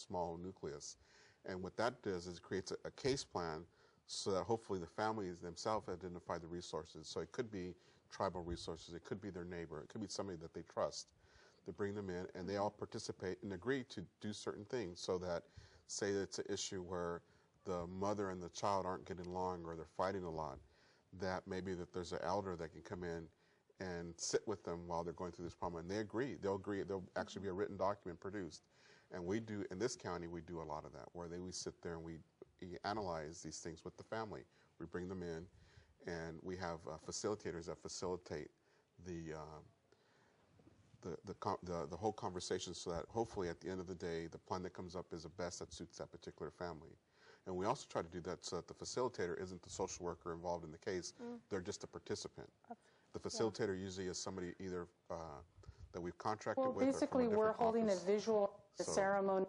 small nucleus. And what that does is it creates a case plan so that hopefully the families themselves identify the resources. So it could be tribal resources, it could be their neighbor, it could be somebody that they trust. To bring them in, and they all participate and agree to do certain things, so that, say it's an issue where the mother and the child aren't getting along or they're fighting a lot, that maybe that there's an elder that can come in and sit with them while they're going through this problem, and they agree. There'll actually be a written document produced. And we do, in this county, we do a lot of that, where we sit there and we analyze these things with the family. We bring them in, and we have facilitators that facilitate the whole conversation, so that hopefully at the end of the day, the plan that comes up is the best that suits that particular family. And we also try to do that so that the facilitator isn't the social worker involved in the case. They're just a participant. The facilitator usually is somebody either that we've contracted with. Well, basically we're holding a visual ceremony.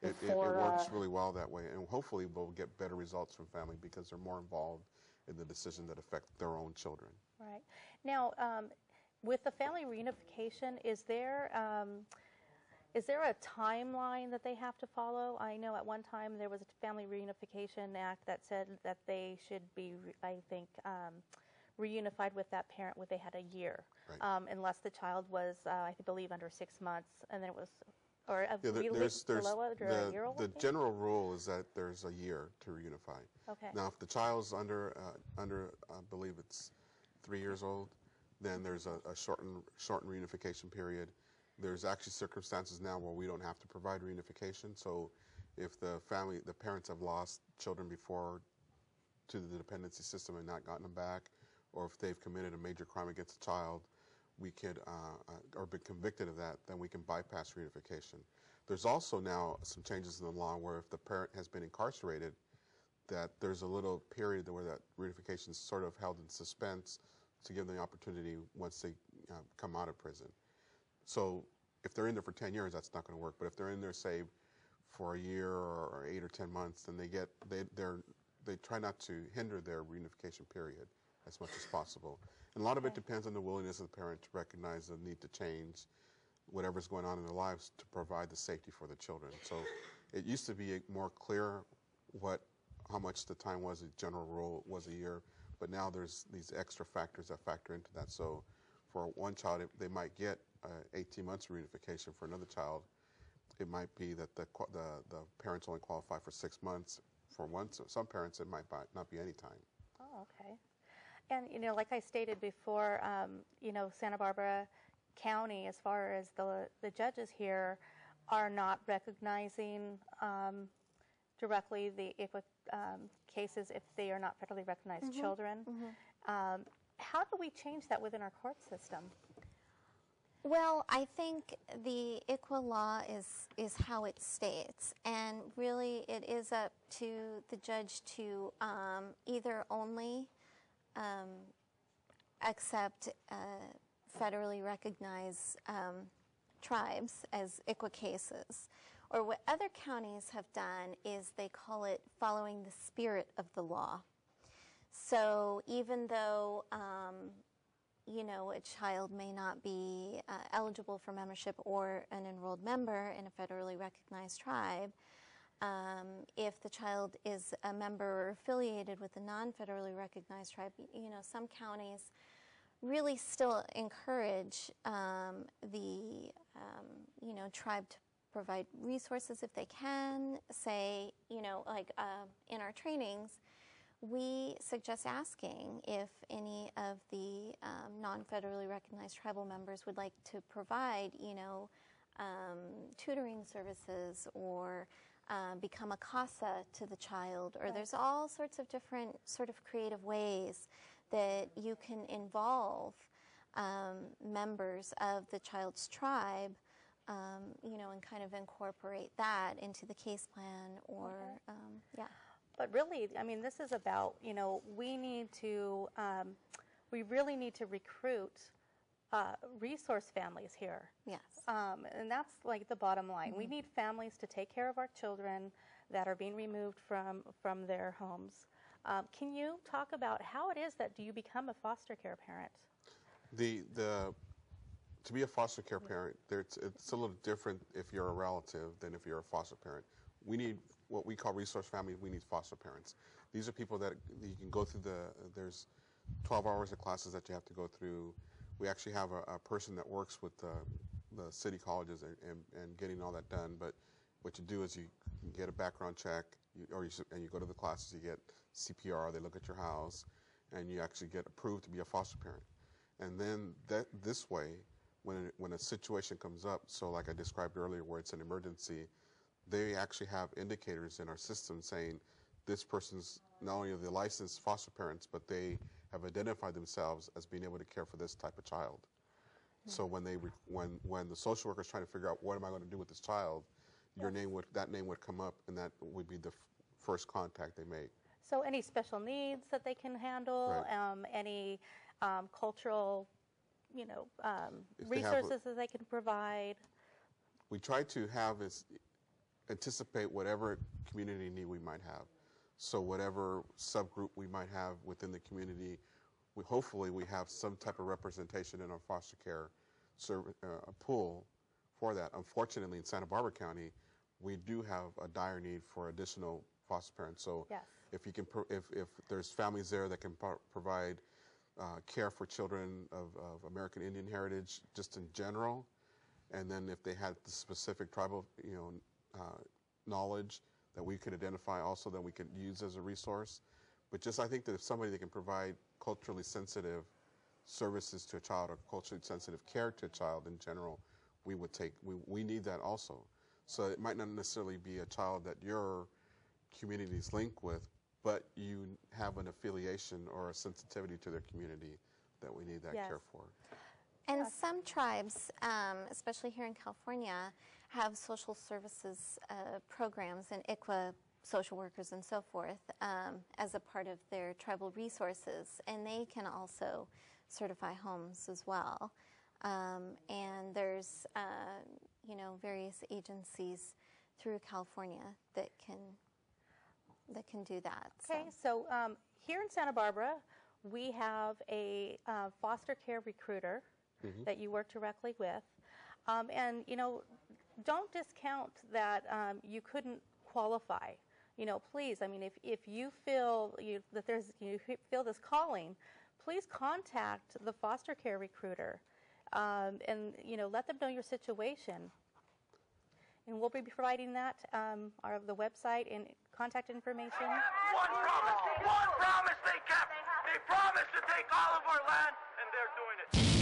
It works really well that way, and hopefully we'll get better results from family because they're more involved in the decision that affect their own children. Right. Now, with the family reunification, is there a timeline that they have to follow? I know at one time there was a Family Reunification Act that said that they should be, I think, reunified with that parent when they had a year, right. Unless the child was, I believe, under 6 months, and then it was, or a a year old. The general rule is that there's a year to reunify. Okay. Now, if the child's under, I believe it's 3 years old, then there's a shortened reunification period. There's actually circumstances now where we don't have to provide reunification. So if the parents have lost children before to the dependency system and not gotten them back, or if they've committed a major crime against a child, we could, or been convicted of that, then we can bypass reunification. There's also now some changes in the law where if the parent has been incarcerated, that there's a little period where that reunification is sort of held in suspense to give them the opportunity once they come out of prison. So if they're in there for 10 years, that's not going to work. But if they're in there, say, for a year or 8 or 10 months, then they try not to hinder their reunification period as much as possible. And a lot of it depends on the willingness of the parent to recognize the need to change whatever's going on in their lives to provide the safety for the children. So it used to be more clear how much the time was. The general rule was a year. But now there's these extra factors that factor into that. So for one child, they might get 18 months reunification. For another child, it might be that the parents only qualify for 6 months. For some parents, it might not be any time. Oh, okay. And, like I stated before, Santa Barbara County, as far as the judges here, are not recognizing directly the Icwa cases if they are not federally recognized children. How do we change that within our court system? Well, I think the Icwa law is how it states, and really it is up to the judge to either only accept federally recognized tribes as Icwa cases. Or what other counties have done is they call it following the spirit of the law. So even though, a child may not be eligible for membership or an enrolled member in a federally recognized tribe, if the child is a member or affiliated with a non-federally recognized tribe, some counties really still encourage the tribe to provide resources if they can. Say, like in our trainings, we suggest asking if any of the non-federally recognized tribal members would like to provide, tutoring services or become a CASA to the child, or there's all sorts of different sort of creative ways that you can involve members of the child's tribe, and kind of incorporate that into the case plan, or, But really, this is about, we really need to recruit resource families here. Yes. And that's like the bottom line. We need families to take care of our children that are being removed from their homes. Can you talk about how it is that you become a foster care parent? To be a foster care parent, it's a little different if you're a relative than if you're a foster parent. We need what we call resource families. We need foster parents. These are people that you can go through there's 12 hours of classes that you have to go through. We actually have a person that works with the city colleges and getting all that done. But what you do is you get a background check, and you go to the classes, you get CPR, they look at your house, and you actually get approved to be a foster parent. And then this way, when a situation comes up, so like I described earlier where it's an emergency, they actually have indicators in our system saying this person's not only are they licensed foster parents, but they have identified themselves as being able to care for this type of child. So when the social worker is trying to figure out what am I going to do with this child, that name would come up, and that would be the first contact they make. So any special needs that they can handle, Right. Any cultural, resources that they can provide. We try to anticipate whatever community need we might have. So whatever subgroup we might have within the community, hopefully we have some type of representation in our foster care pool for that. Unfortunately, in Santa Barbara County, we do have a dire need for additional foster parents. So Yes. if there's families there that can provide care for children of American Indian heritage just in general, and then if they had the specific tribal knowledge that we could identify also that we could use as a resource. But I think that if somebody that can provide culturally sensitive services to a child or culturally sensitive care to a child in general, we need that also. So it might not necessarily be a child that your community is linked with, but you have an affiliation or a sensitivity to their community that we need that Yes. care for. And some tribes, especially here in California, have social services programs and Icwa social workers and so forth as a part of their tribal resources, and they can also certify homes as well. And there's various agencies through California that can do that. Okay, so here in Santa Barbara, we have a foster care recruiter that you work directly with. And, don't discount that you couldn't qualify. Please, if you feel that you feel this calling, please contact the foster care recruiter and, let them know your situation. And we'll be providing that, the website and contact information. One promise they kept. They promised to take all of our land, and they're doing it.